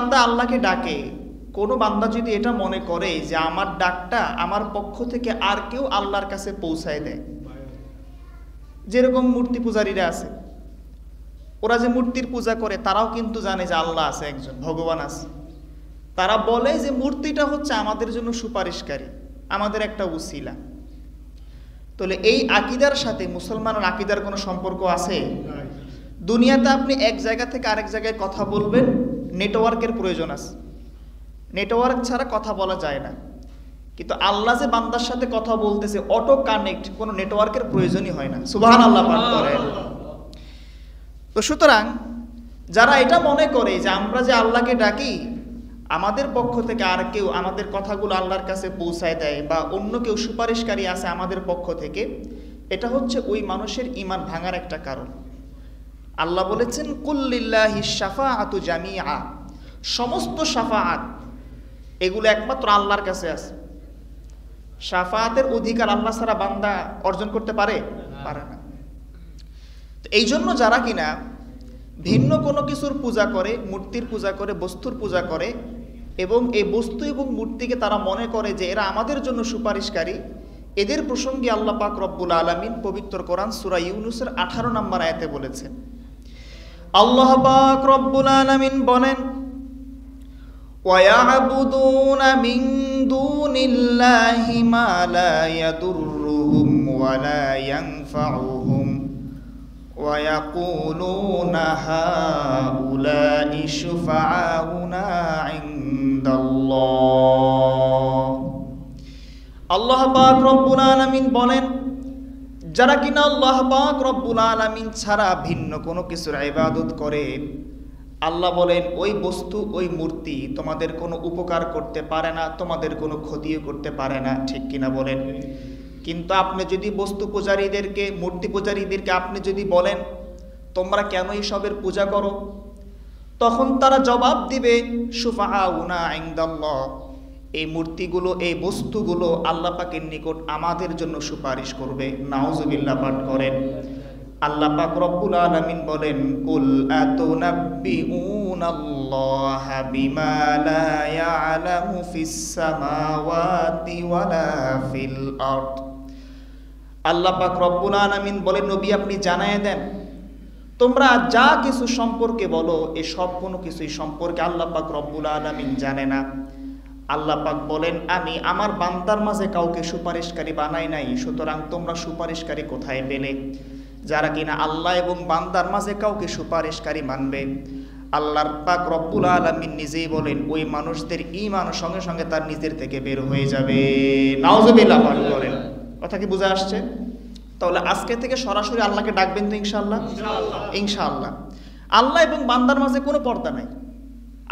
বান্দা আল্লাহকে ডাকে, কোনো বান্দা যদি এটা মনে করে যে আমার ডাকটা আমার পক্ষ থেকে আর কেউ আল্লাহর কাছে পৌঁছায় দেয়, যেরকম মূর্তি পূজারীরা আছে, ওরা যে মূর্তির পূজা করে তারাও কিন্তু জানে যে আল্লাহ আছে, একজন ভগবান আছে। তারা বলে যে মূর্তিটা হচ্ছে আমাদের জন্য সুপারিশকারী, আমাদের একটা উসিলা। তাহলে এই আকীদার সাথে মুসলমানের আকীদার কোনো সম্পর্ক আছে? দুনিয়াতে আপনি এক জায়গা থেকে আরেক জায়গায় কথা বলবেন, নেটওয়ার্কের প্রয়োজন আছে, নেটওয়ার্ক ছাড়া কথা বলা যায় না। কিন্তু আল্লাহ যে বান্দার সাথে কথা বলতেছে অটো কানেক্ট, কোনো নেটওয়ার্কের প্রয়োজনই হয় না। সুবহানাল্লাহ পাঠ করেন। তো সুতরাং যারা এটা মনে করে যে আমরা যে আল্লাহকে ডাকি আমাদের পক্ষ থেকে আর কেউ আমাদের কথাগুলো আল্লাহর কাছে পৌঁছায় দেয়, বা অন্য কেউ সুপারিশকারী আছে আমাদের পক্ষ থেকে, এটা হচ্ছে ওই মানুষের ঈমান ভাঙার একটা কারণ। আল্লাহ বলেছেন কুল্লিল্লাহিশ শাফাআতু জামিআ, সমস্ত শাফাআত এগুলো একমাত্র আল্লাহর কাছে আছে। শাফাআতের অধিকার আল্লাহ ছাড়া বান্দা অর্জন করতে পারে না। তো এই জন্য যারা কিনা ভিন্ন কোনো কিছুর পূজা করে, মূর্তির পূজা করে, বস্তুর পূজা করে, এবং এই বস্তু এবং মূর্তিকে তারা মনে করে যে এরা আমাদের জন্য সুপারিশকারী, এদের প্রসঙ্গে আল্লাহ পাক রব্বুল আলামিন পবিত্র কোরআন সূরা ইউনূসের 18 নম্বর আয়াতে বলেছেন। আল্লাহ পাক রব্বুল আলামিন বলেন, وَيَعْبُدُونَ مِن دُونِ اللَّهِ مَا لَا يَضُرُّهُمْ وَلَا يَنفَعُهُمْ وَيَقُولُونَ هَؤُلَاءِ شُفَعَاؤُنَا عِندَ اللَّهِ। আল্লাহ পাক রব্বুল আলামিন বলেন, যারা কিনা আল্লাহ পাক রব্বুল আলামিন ছাড়া ভিন্ন কোনো কিছুর ইবাদত করে, আল্লাহ বলেন ওই বস্তু, ওই মূর্তি তোমাদের কোনো উপকার করতে পারে না, তোমাদের কোনো ক্ষতিও করতে পারে না, ঠিক কিনা বলেন? কিন্তু আপনি যদি বস্তু পূজারীদেরকে, মূর্তি পূজারীদেরকে আপনি যদি বলেন তোমরা কেন এইসবের পূজা করো, তখন তারা জবাব দিবে শুফাআউনা ইনদাল্লাহ, এই মূর্তিগুলো, এই বস্তুগুলো আল্লাহ পাকের নিকট আমাদের জন্য সুপারিশ করবে। নাউজুবিল্লাহ পাঠ করেন। আল্লাহ পাক রব্বুল আলামিন বলেন, কুল আতুনাব্বিউনাল্লাহা বিমা লা ইয়ালামু ফিস সামাওয়াতি ওয়ালা ফিল আরদ। আল্লাহ পাক রব্বুল আলামিন বলেন, নবী আপনি জানায়ে দেন তোমরা যা কিছু সম্পর্কে বলো এই সব কোনো কিছুই সম্পর্কে আল্লাহ পাক রব্বুল আলামিন জানে না। আল্লাহ পাক বলেন, আমি আমার বান্দার মাঝে কাউকে সুপারিশকারী বানাই নাই, সুতরাং তোমরা সুপারিশকারী কোথায় পেলে? যারা কিনা আল্লাহ এবং বান্দার মাঝে কাউকে সুপারিশকারী মানবে, আল্লাহর পাক রব্বুল আলামিন নিজেই বলেন ওই মানুষদের ঈমান সঙ্গে সঙ্গে তার নিজের থেকে বের হয়ে যাবে। নাউজুবিল্লাহ পাঠ করেন। কথা কি বুঝে আসছে? তাহলে আজকে থেকে সরাসরি আল্লাহকে ডাকবেন তো ইনশাআল্লাহ? ইনশাআল্লাহ। আল্লাহ এবং বান্দার মাঝে কোনো পর্দা নাই।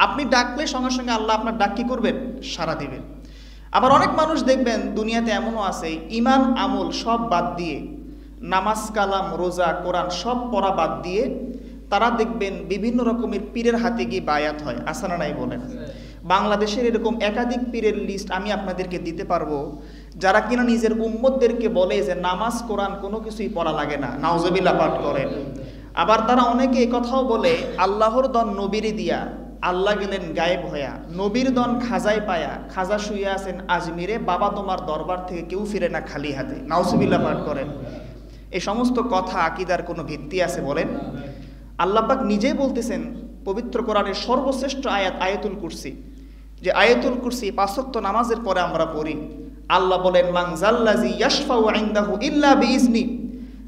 আপনি ডাকলে সঙ্গে সঙ্গে আল্লাহ আপনার ডাক কি করবেন? সাড়া দিবেন। আবার অনেক মানুষ দেখবেন দুনিয়াতে এমনও আছে, ঈমান আমল সব বাদ দিয়ে, নামাজ কালাম রোজা কোরআন সব পড়া বাদ দিয়ে তারা দেখবেন বিভিন্ন রকমের পীরের হাতে গিয়ে বায়াত হয়। আছে না নাই বলেন? বাংলাদেশের এরকম একাধিক পীরের লিস্ট আমি আপনাদেরকে দিতে পারবো, যারা কিনা নিজের উম্মতদেরকে বলে যে নামাজ কোরআন কোনো কিছুই পড়া লাগে না। নাউজুবিল্লাহ পাঠ করেন। আবার তারা অনেকে এই কথাও বলে, আল্লাহর দন নবীরে দিয়া, আল্লাহ গেলেন গায়েব হইয়া, নবীর দন খাজায় পায়া, খাজা শুয়ে আছেন আজমিরে, বাবা তোমার দরবার থেকে কেউ ফিরে না খালি হাতে। নাউজুবিল্লাহ পাঠ করেন। এই সমস্ত কথা আকীদার কোনো ভিত্তি আছে বলেন? আল্লাহ পাক নিজেই বলতেছেন পবিত্র কোরআনের সর্বশ্রেষ্ঠ আয়াত আয়াতুল কুরসি, যে আয়াতুল কুরসি 5 ওয়াক্ত নামাজের পরে আমরা পড়ি। আল্লাহ বলেন, মান যাল্লাযী ইয়াশফাউ ইনদাহু ইল্লা বিইজনি,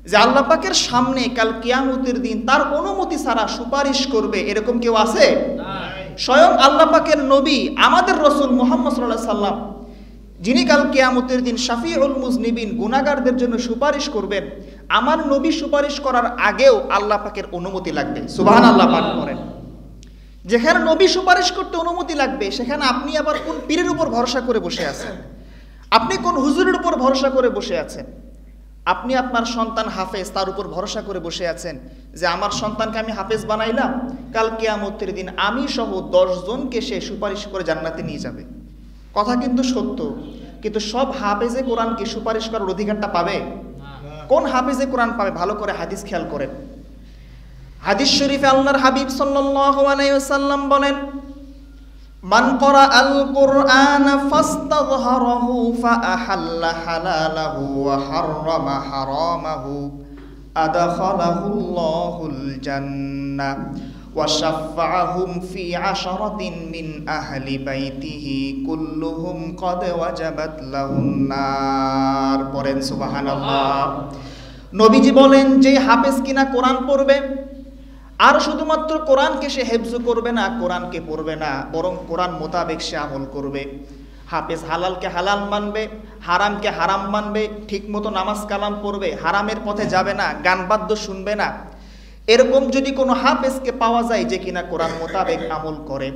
যে আল্লাহ পাকের সামনে কাল কিয়ামতের দিন তার অনুমতি ছাড়া সুপারিশ করবে এরকম কেউ আছে? স্বয়ং আল্লাহ পাকের নবী আমাদের রাসূল মুহাম্মদ সাল্লাল্লাহু আলাইহি সাল্লাম, যিনি কাল কিয়ামতের দিন শাফিউল মুজনিবিন, গুনাহগারদের জন্য সুপারিশ করবেন, আমার নবী সুপারিশ করার আগেও আল্লাহ পাকের অনুমতি লাগবে। সুবহানাল্লাহ পাঠ করেন। যেখানে নবী সুপারিশ করতে অনুমতি লাগবে, সেখানে আপনি আবার কোন পীরের উপর ভরসা করে বসে আছেন? আপনি কোন হুজুরের উপর ভরসা করে বসে আছেন? আপনি আপনার সন্তান হাফেজ, তার উপর ভরসা করে বসে আছেন যে আমার সন্তানকে আমি হাফেজ বানাইলাম, কাল কিয়ামতের দিন আমি সহ 10 জনকে সে সুপারিশ করে জান্নাতে নিয়ে যাবে। কথা কিন্তু সত্য, কিন্তু সব হাফেজে কোরআন কি সুপারিশ করার অধিকারটা পাবে? কোন হাফেজে কোরআন পাবে? ভালো করে হাদিস খেয়াল করেন। হাদিস শরীফে আল্লাহর হাবিব সাল্লাল্লাহু আলাইহি ওয়াসাল্লাম বলেন, মান ক্বরাআল কুরআনা ফাস্তাযহারাহু ফাআহাল্লা হালালাহু ওয়া হাররামা হারামাহু আদখালাহুল্লাহুল জান্নাহ ওয়া শাফাআহুম ফি আশরাতিন মিন আহলি বাইতিহি কুল্লুহুম ক্বাদ ওয়াজাবাত লাহুন নার। পড়েন সুবহানাল্লাহ। নবীজি বলেন যে হাফেজ কিনা কোরআন পড়বে, আর শুধুমাত্র কোরআনকে সে হেফজ করবে না, কোরআনকে পড়বে না, বরং কোরআন মোতাবেক সে আমল করবে। হাফেজ হালালকে হালাল মানবে, হারামকে হারাম মানবে, ঠিকমতো নামাজ কালাম পড়বে, হারামের পথে যাবে না, গান বাদ্য শুনবে না। এরকম যদি কোনো হাফেজকে পাওয়া যায় যে কিনা কোরআন মোতাবেক আমল করে,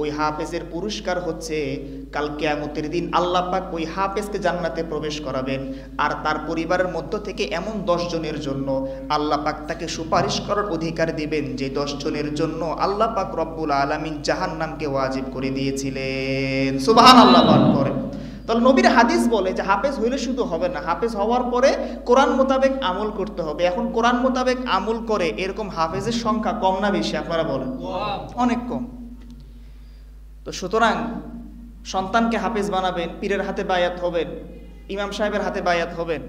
ওই হাফেজের পুরস্কার হচ্ছে কাল কিয়ামতের দিন আল্লাহ পাক ওই হাফেজকে জান্নাতে প্রবেশ করাবেন। আর তার পরিবারের মধ্য থেকে এমন 10 জনের জন্য আল্লাহ পাক তাকে সুপারিশ করার অধিকার দিবেন, যে 10 জনের জন্য আল্লাহ পাক রব্বুল আলামিন জাহান্নামকে ওয়াজিব করে দিয়েছিলেন। সুবহানাল্লাহ করে। তাহলে নবীর হাদিস বলে যে হাফেজ হইলে শুধু হবে না, হাফেজ হওয়ার পরে কোরআন মোতাবেক আমল করতে হবে। এখন কোরআন মোতাবেক আমল করে এরকম হাফেজের সংখ্যা কম না বেশি? আপনারা বলেন। অনেক কম। তো সুতরাং সন্তানকে হাফেজ বানাবেন, পীরের হাতে বায়াত হবেন, ইমাম সাহেবের হাতে বায়াত হবেন,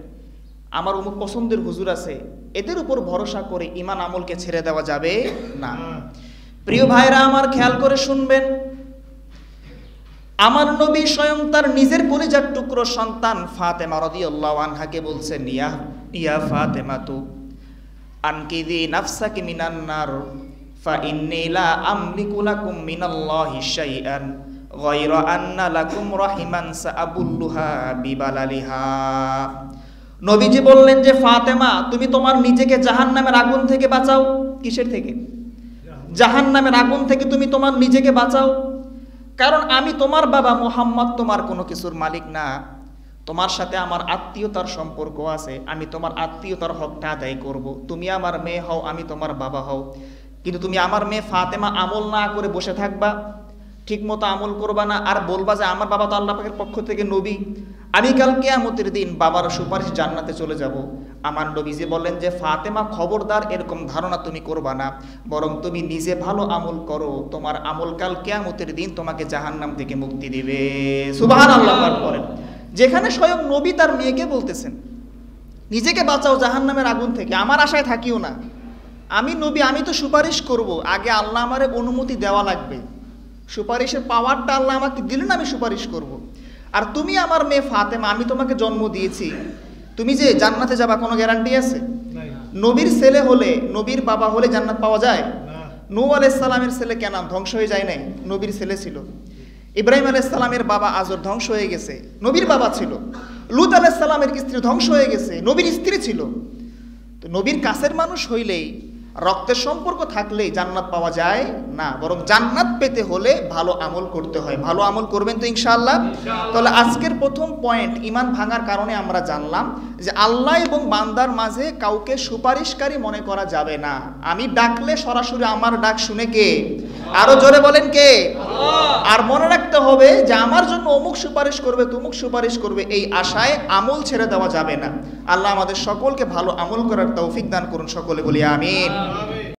আমার অমুক পছন্দের হুজুর আছে, এদের উপর ভরসা করে ঈমান আমলকে ছেড়ে দেওয়া যাবে না। প্রিয় ভাইরা আমার, খেয়াল করে শুনবেন, আমার নবী স্বয়ং তার নিজের কলিজার টুকরো সন্তান ফাতেমা রাদিয়াল্লাহু আনহাকে বলছেন, ইয়া ফাতেমাতু আনকিযি নাফসাকি মিনান নার ফাইন্নী লা আমলিকু লাকুম মিনাল্লাহি শাইআন গায়রা আন্না লাকুম রাহিমান সাআবুল্লুহা বিবালালিহা। নবীজি বললেন যে ফাতেমা, তুমি তোমার নিজেকে জাহান্নামের আগুন থেকে বাঁচাও। কিসের থেকে? জাহান্নামের আগুন থেকে তুমি তোমার নিজেকে বাঁচাও। কারণ আমি তোমার বাবা মুহাম্মদ তোমার কোনো কিছুর মালিক না, তোমার সাথে আমার আত্মীয়তার সম্পর্ক আছে, আমি তোমার আত্মীয়তার হকটা আদায় করব। তুমি আমার মেয়ে হও, আমি তোমার বাবা হও, কিন্তু তুমি আমার মেয়ে ফাতেমা আমল না করে বসে থাকবা, ঠিক মতো আমল করবা না, আর বলবা যে আমার বাবা তো আল্লাহ পাকের পক্ষ থেকে নবী, আমি কাল কিয়ামতের দিন বাবার সুপারিশ জান্নাতে চলে যাব। আমার নবীজি বললেন যে ফাতেমা, খবরদার এরকম ধারণা তুমি করবা না, বরং তুমি নিজে ভালো আমল করো, তোমার আমল কাল কিয়ামতের দিন তোমাকে জাহান্নাম থেকে মুক্তি দিবে। সুবহানাল্লাহ বলেন। যেখানে স্বয়ং নবী তার মেয়েকে বলতেছেন নিজেকে বাঁচাও জাহান্নামের আগুন থেকে, আমার আশায় থাকিও না, আমি নবী, আমি তো সুপারিশ করব, আগে আল্লাহ আমারে অনুমতি দেওয়া লাগবে, সুপারিশের পাওয়ারটা আল্লাহ আমাকে দিলেন, আমি সুপারিশ করব। আর তুমি আমার মেয়ে ফাতেমা, আমি তোমাকে জন্ম দিয়েছি, তুমি যে জান্নাতে যাবা কোনো গ্যারান্টি আছে? নবীর ছেলে হলে, নবীর বাবা হলে জান্নাত পাওয়া যায়? নূহ আলাইহিস সালামের ছেলে কেনান ধ্বংস হয়ে যায় নাই? নবীর ছেলে ছিল। ইব্রাহিম আলাইহিস সালামের বাবা আজর ধ্বংস হয়ে গেছে, নবীর বাবা ছিল। লূত আলাইহিস সালামের স্ত্রী ধ্বংস হয়ে গেছে, নবীর স্ত্রী ছিল। তো নবীর কাছের মানুষ হইলেই, রক্তের সম্পর্ক থাকলেই জান্নাত পাওয়া যায় না, বরং জান্নাত পেতে হলে ভালো আমল করতে হয়। ভালো আমল করবেন তো ইনশাআল্লাহ? তাহলে আজকের প্রথম পয়েন্ট, ঈমান ভাঙার কারণে আমরা জানলাম যে আল্লাহ এবং বান্দার মাঝে কাউকে সুপারিশকারী মনে করা যাবে না। আমি ডাকলে সরাসরি আমার ডাক শুনে কে? আরো জোরে বলেন কে? আর মনে রাখতে হবে যে আমার জন্য অমুক সুপারিশ করবে, তুমুক সুপারিশ করবে, এই আশায় আমল ছেড়ে দেওয়া যাবে না। আল্লাহ আমাদের সকলকে ভালো আমল করার তৌফিক দান করুন, সকলে বলি আমিন।